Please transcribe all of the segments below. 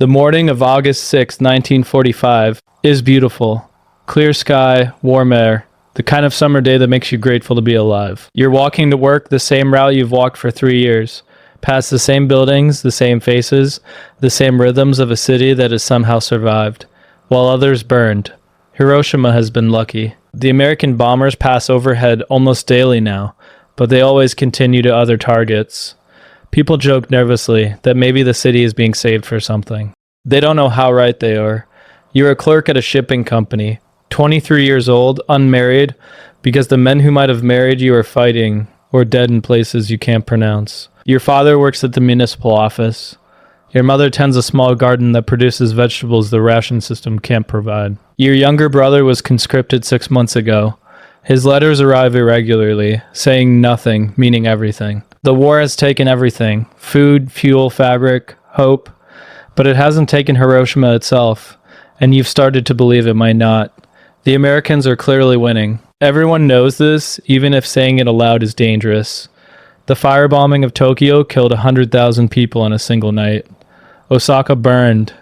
The morning of August 6, 1945, is beautiful. Clear sky, warm air, the kind of summer day that makes you grateful to be alive. You're walking to work the same route you've walked for 3 years, past the same buildings, the same faces, the same rhythms of a city that has somehow survived, while others burned. Hiroshima has been lucky. The American bombers pass overhead almost daily now, but they always continue to other targets. People joke nervously that maybe the city is being saved for something. They don't know how right they are. You're a clerk at a shipping company, 23 years old, unmarried, because the men who might have married you are fighting or dead in places you can't pronounce. Your father works at the municipal office. Your mother tends a small garden that produces vegetables the ration system can't provide. Your younger brother was conscripted 6 months ago. His letters arrive irregularly, saying nothing, meaning everything. The war has taken everything: food, fuel, fabric, hope. But it hasn't taken Hiroshima itself, and you've started to believe it might not. The Americans are clearly winning. Everyone knows this, even if saying it aloud is dangerous. The firebombing of Tokyo killed 100,000 people in a single night. Osaka burned.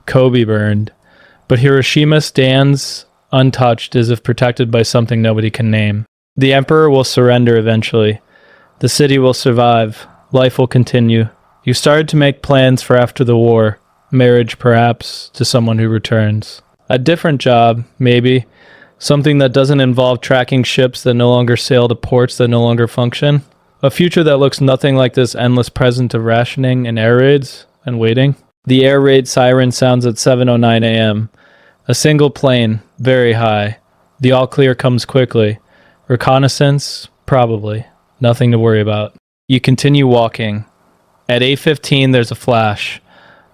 Kobe burned. But Hiroshima stands untouched, as if protected by something nobody can name. The emperor will surrender eventually. The city will survive. Life will continue. You started to make plans for after the war. Marriage, perhaps, to someone who returns. A different job, maybe. Something that doesn't involve tracking ships that no longer sail to ports that no longer function. A future that looks nothing like this endless present of rationing and air raids and waiting. The air raid siren sounds at 7:09 a.m. A single plane, very high. The all clear comes quickly. Reconnaissance? Probably. Nothing to worry about. You continue walking. At 8:15 there's a flash.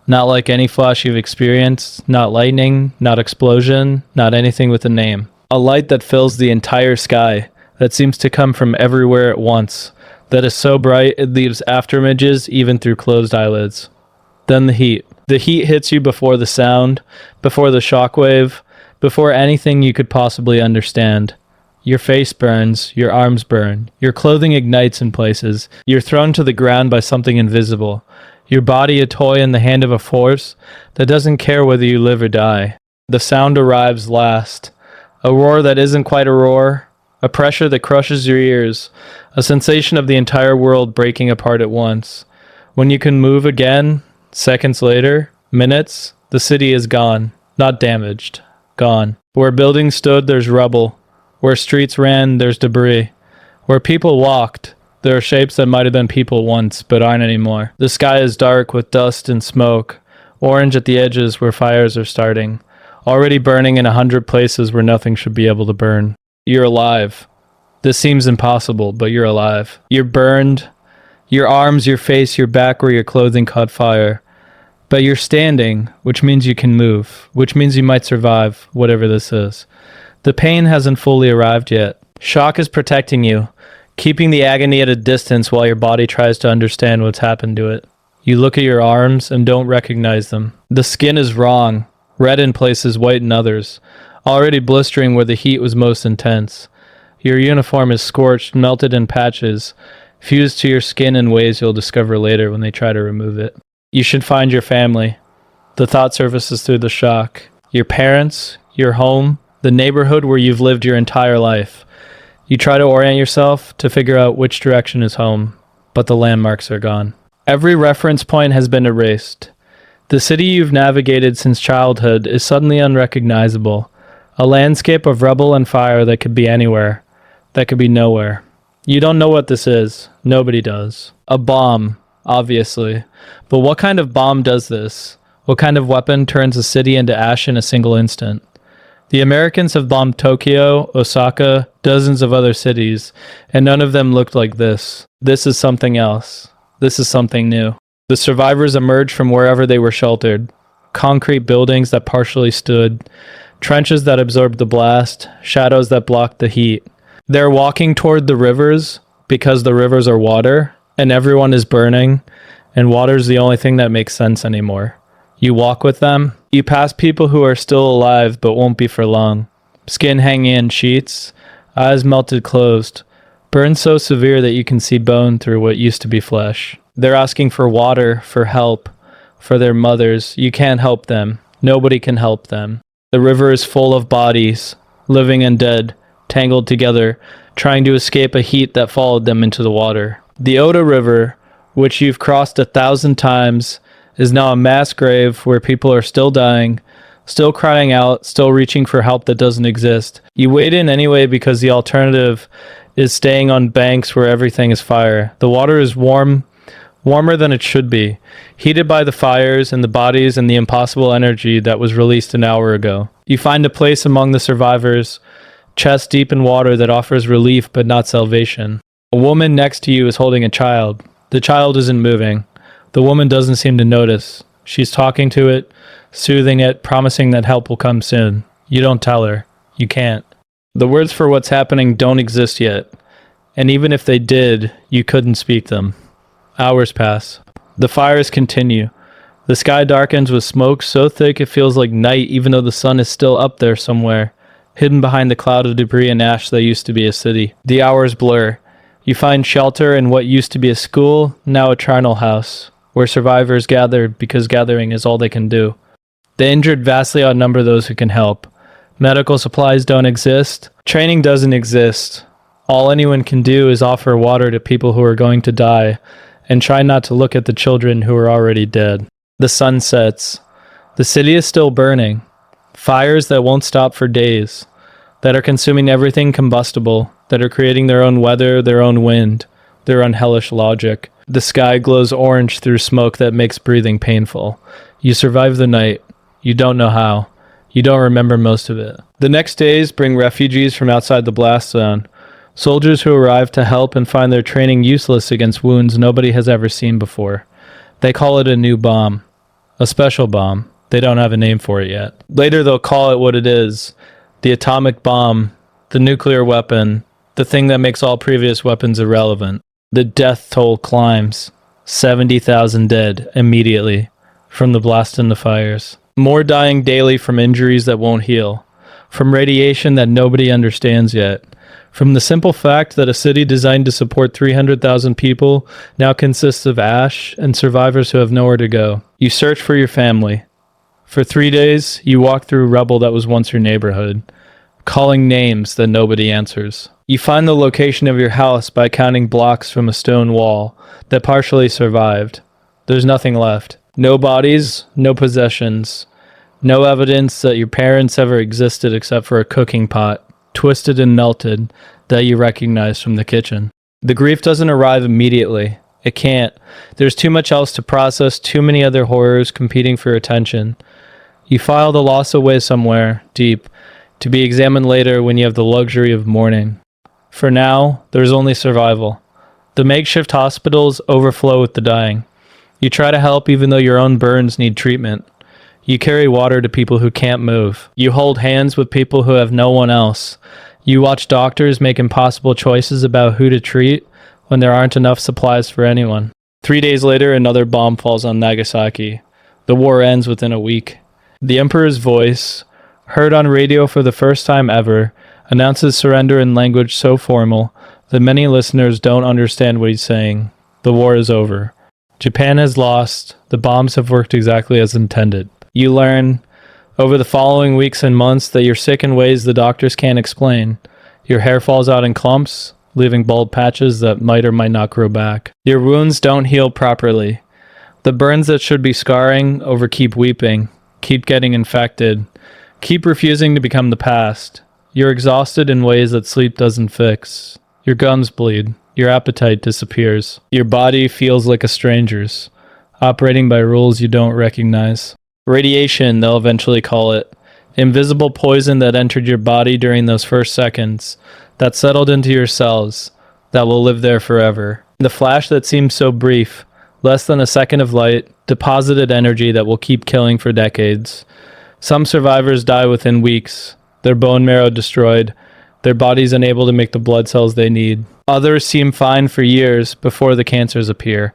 Not like any flash you've experienced. Not lightning, not explosion, not anything with a name. A light that fills the entire sky, that seems to come from everywhere at once, that is so bright it leaves afterimages even through closed eyelids. Then the heat. The heat hits you before the sound, before the shockwave, before anything you could possibly understand. Your face burns, your arms burn, your clothing ignites in places, you're thrown to the ground by something invisible, your body a toy in the hand of a force that doesn't care whether you live or die. The sound arrives last, a roar that isn't quite a roar, a pressure that crushes your ears, a sensation of the entire world breaking apart at once. When you can move again, seconds later, minutes, the city is gone, not damaged, gone. Where buildings stood, there's rubble. Where streets ran, there's debris. Where people walked, there are shapes that might have been people once, but aren't anymore. The sky is dark with dust and smoke, orange at the edges where fires are starting, already burning in 100 places where nothing should be able to burn. You're alive. This seems impossible, but you're alive. You're burned. Your arms, your face, your back where your clothing caught fire. But you're standing, which means you can move, which means you might survive, whatever this is. The pain hasn't fully arrived yet. Shock is protecting you, keeping the agony at a distance while your body tries to understand what's happened to it. You look at your arms and don't recognize them. The skin is wrong, red in places, white in others, already blistering where the heat was most intense. Your uniform is scorched, melted in patches, fused to your skin in ways you'll discover later when they try to remove it. You should find your family. The thought surfaces through the shock. Your parents, your home, the neighborhood where you've lived your entire life. You try to orient yourself to figure out which direction is home, but the landmarks are gone. Every reference point has been erased. The city you've navigated since childhood is suddenly unrecognizable. A landscape of rubble and fire that could be anywhere, that could be nowhere. You don't know what this is. Nobody does. A bomb, obviously. But what kind of bomb does this? What kind of weapon turns a city into ash in a single instant? The Americans have bombed Tokyo, Osaka, dozens of other cities, and none of them looked like this. This is something else. This is something new. The survivors emerged from wherever they were sheltered. Concrete buildings that partially stood, trenches that absorbed the blast, shadows that blocked the heat. They're walking toward the rivers because the rivers are water, and everyone is burning, and water's the only thing that makes sense anymore. You walk with them. You pass people who are still alive but won't be for long. Skin hanging in sheets, eyes melted closed, burns so severe that you can see bone through what used to be flesh. They're asking for water, for help, for their mothers. You can't help them. Nobody can help them. The river is full of bodies, living and dead, tangled together, trying to escape a heat that followed them into the water. The Oda River, which you've crossed 1,000 times, is now a mass grave where people are still dying, still crying out, still reaching for help that doesn't exist. You wade in anyway because the alternative is staying on banks where everything is fire. The water is warmer than it should be, heated by the fires and the bodies and the impossible energy that was released an hour ago. You find a place among the survivors, chest deep in water that offers relief but not salvation. A woman next to you is holding a child. The child isn't moving. The woman doesn't seem to notice. She's talking to it, soothing it, promising that help will come soon. You don't tell her. You can't. The words for what's happening don't exist yet. And even if they did, you couldn't speak them. Hours pass. The fires continue. The sky darkens with smoke so thick it feels like night even though the sun is still up there somewhere, hidden behind the cloud of debris and ash that used to be a city. The hours blur. You find shelter in what used to be a school, now a charnel house, where survivors gather because gathering is all they can do. The injured vastly outnumber those who can help. Medical supplies don't exist. Training doesn't exist. All anyone can do is offer water to people who are going to die, and try not to look at the children who are already dead. The sun sets. The city is still burning. Fires that won't stop for days, that are consuming everything combustible, that are creating their own weather, their own wind, their own hellish logic. The sky glows orange through smoke that makes breathing painful. You survive the night. You don't know how. You don't remember most of it. The next days bring refugees from outside the blast zone. Soldiers who arrive to help and find their training useless against wounds nobody has ever seen before. They call it a new bomb. A special bomb. They don't have a name for it yet. Later they'll call it what it is. The atomic bomb. The nuclear weapon. The thing that makes all previous weapons irrelevant. The death toll climbs. 70,000 dead immediately from the blast and the fires. More dying daily from injuries that won't heal. From radiation that nobody understands yet. From the simple fact that a city designed to support 300,000 people now consists of ash and survivors who have nowhere to go. You search for your family. For 3 days, you walk through rubble that was once your neighborhood, calling names that nobody answers. You find the location of your house by counting blocks from a stone wall that partially survived. There's nothing left. No bodies, no possessions, no evidence that your parents ever existed except for a cooking pot, twisted and melted, that you recognize from the kitchen. The grief doesn't arrive immediately. It can't. There's too much else to process, too many other horrors competing for attention. You file the loss away somewhere, deep, to be examined later when you have the luxury of mourning. For now, there's only survival. The makeshift hospitals overflow with the dying. You try to help even though your own burns need treatment. You carry water to people who can't move. You hold hands with people who have no one else. You watch doctors make impossible choices about who to treat when there aren't enough supplies for anyone. 3 days later, another bomb falls on Nagasaki. The war ends within a week. The Emperor's voice, heard on radio for the first time ever, announces surrender in language so formal that many listeners don't understand what he's saying. The war is over. Japan has lost. The bombs have worked exactly as intended. You learn over the following weeks and months that you're sick in ways the doctors can't explain. Your hair falls out in clumps, leaving bald patches that might or might not grow back. Your wounds don't heal properly. The burns that should be scarring over keep weeping, keep getting infected, keep refusing to become the past. You're exhausted in ways that sleep doesn't fix. Your gums bleed. Your appetite disappears. Your body feels like a stranger's, operating by rules you don't recognize. Radiation, they'll eventually call it. Invisible poison that entered your body during those first seconds, that settled into your cells, that will live there forever. The flash that seems so brief, less than a second of light, deposited energy that will keep killing for decades. Some survivors die within weeks, their bone marrow destroyed, their bodies unable to make the blood cells they need. Others seem fine for years before the cancers appear.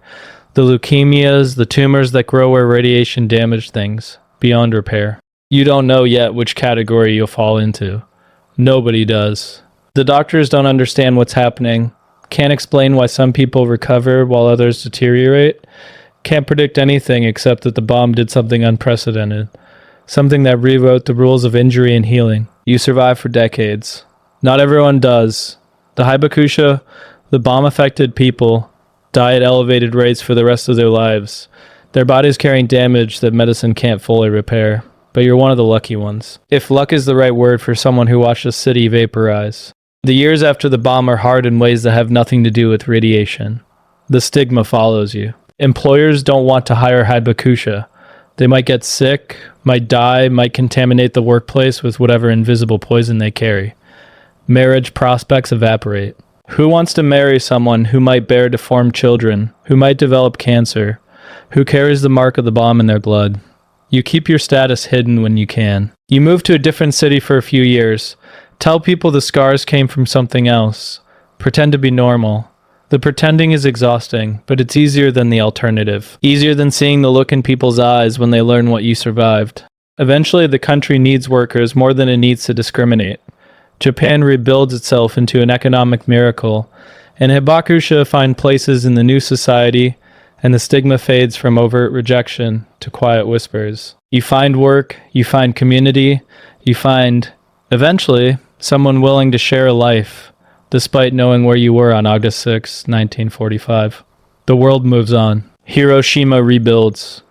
The leukemias, the tumors that grow where radiation damaged things, beyond repair. You don't know yet which category you'll fall into. Nobody does. The doctors don't understand what's happening, can't explain why some people recover while others deteriorate, Can't predict anything except that the bomb did something unprecedented. Something that rewrote the rules of injury and healing. You survive for decades. Not everyone does. The Hibakusha, the bomb-affected people, die at elevated rates for the rest of their lives. Their bodies carrying damage that medicine can't fully repair. But you're one of the lucky ones. If luck is the right word for someone who watched a city vaporize. The years after the bomb are hard in ways that have nothing to do with radiation. The stigma follows you. Employers don't want to hire Hibakusha. They might get sick, might die, might contaminate the workplace with whatever invisible poison they carry. Marriage prospects evaporate. Who wants to marry someone who might bear deformed children, who might develop cancer, who carries the mark of the bomb in their blood? You keep your status hidden when you can. You move to a different city for a few years. Tell people the scars came from something else. Pretend to be normal. The pretending is exhausting, but it's easier than the alternative. Easier than seeing the look in people's eyes when they learn what you survived. Eventually, the country needs workers more than it needs to discriminate. Japan rebuilds itself into an economic miracle, and Hibakusha find places in the new society, and the stigma fades from overt rejection to quiet whispers. You find work, you find community, you find, eventually, someone willing to share a life, despite knowing where you were on August 6, 1945. The world moves on. Hiroshima rebuilds.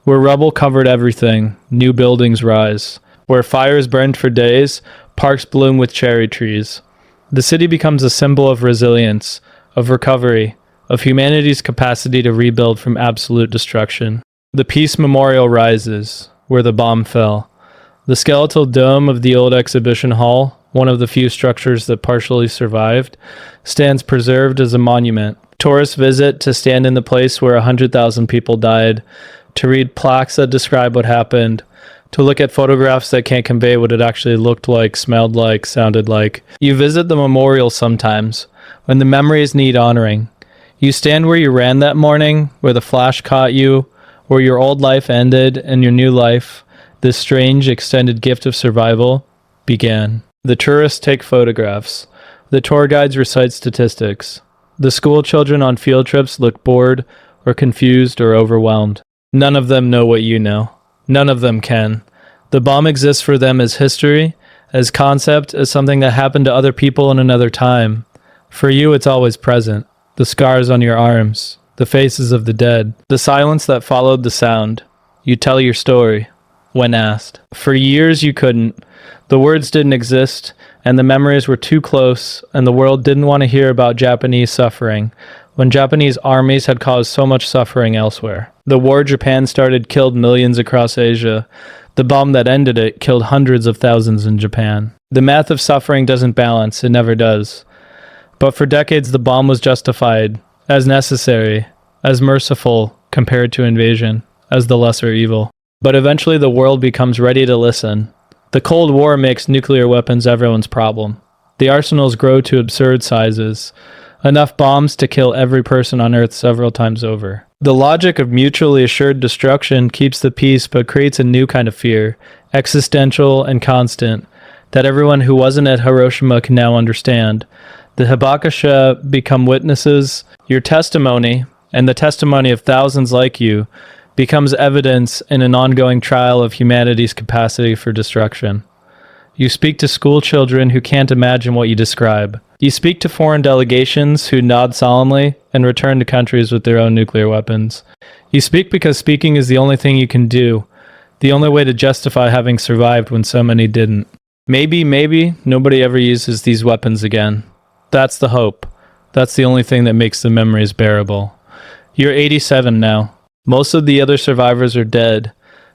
Where rubble covered everything, new buildings rise. Where fires burned for days, parks bloom with cherry trees. The city becomes a symbol of resilience, of recovery, of humanity's capacity to rebuild from absolute destruction. The Peace Memorial rises, where the bomb fell. The skeletal dome of the old exhibition hall, one of the few structures that partially survived, stands preserved as a monument. Tourists visit to stand in the place where 100,000 people died, to read plaques that describe what happened, to look at photographs that can't convey what it actually looked like, smelled like, sounded like. You visit the memorial sometimes, when the memories need honoring. You stand where you ran that morning, where the flash caught you, where your old life ended and your new life, this strange extended gift of survival, began. The tourists take photographs. The tour guides recite statistics. The school children on field trips look bored or confused or overwhelmed. None of them know what you know. None of them can. The bomb exists for them as history, as concept, as something that happened to other people in another time. For you, it's always present. The scars on your arms, the faces of the dead, the silence that followed the sound. You tell your story, when asked. For years you couldn't. The words didn't exist, and the memories were too close, and the world didn't want to hear about Japanese suffering, when Japanese armies had caused so much suffering elsewhere. The war Japan started killed millions across Asia. The bomb that ended it killed hundreds of thousands in Japan. The math of suffering doesn't balance, it never does. But for decades the bomb was justified, as necessary, as merciful, compared to invasion, as the lesser evil. But eventually the world becomes ready to listen. The Cold War makes nuclear weapons everyone's problem. The arsenals grow to absurd sizes, enough bombs to kill every person on Earth several times over. The logic of mutually assured destruction keeps the peace but creates a new kind of fear, existential and constant, that everyone who wasn't at Hiroshima can now understand. The Hibakusha become witnesses. Your testimony, and the testimony of thousands like you, becomes evidence in an ongoing trial of humanity's capacity for destruction. You speak to school children who can't imagine what you describe. You speak to foreign delegations who nod solemnly and return to countries with their own nuclear weapons. You speak because speaking is the only thing you can do, the only way to justify having survived when so many didn't. Maybe, nobody ever uses these weapons again. That's the hope. That's the only thing that makes the memories bearable. You're 87 now. Most of the other survivors are dead.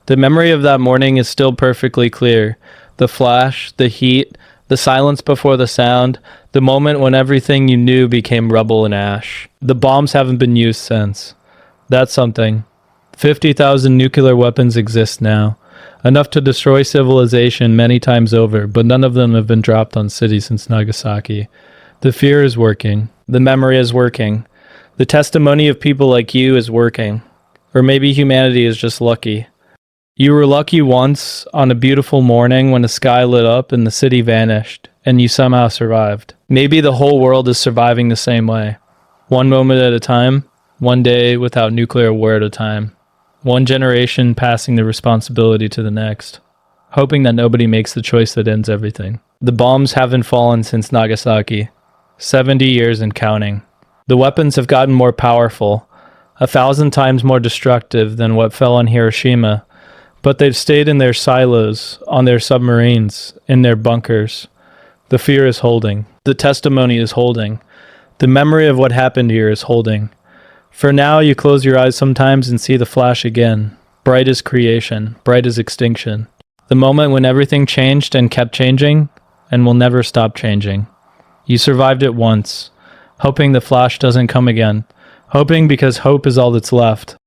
The memory of that morning is still perfectly clear. The flash, the heat, the silence before the sound, the moment when everything you knew became rubble and ash. The bombs haven't been used since. That's something. 50,000 nuclear weapons exist now. Enough to destroy civilization many times over, but none of them have been dropped on cities since Nagasaki. The fear is working. The memory is working. The testimony of people like you is working. Or maybe humanity is just lucky. You were lucky once on a beautiful morning when the sky lit up and the city vanished, and you somehow survived. Maybe the whole world is surviving the same way. One moment at a time, one day without nuclear war at a time. One generation passing the responsibility to the next, hoping that nobody makes the choice that ends everything. The bombs haven't fallen since Nagasaki, 70 years and counting. The weapons have gotten more powerful, 1,000 times more destructive than what fell on Hiroshima, but they've stayed in their silos, on their submarines, in their bunkers. The fear is holding. The testimony is holding. The memory of what happened here is holding. For now, you close your eyes sometimes and see the flash again. Bright as creation, bright as extinction. The moment when everything changed and kept changing, and will never stop changing. You survived it once, hoping the flash doesn't come again. Hoping because hope is all that's left.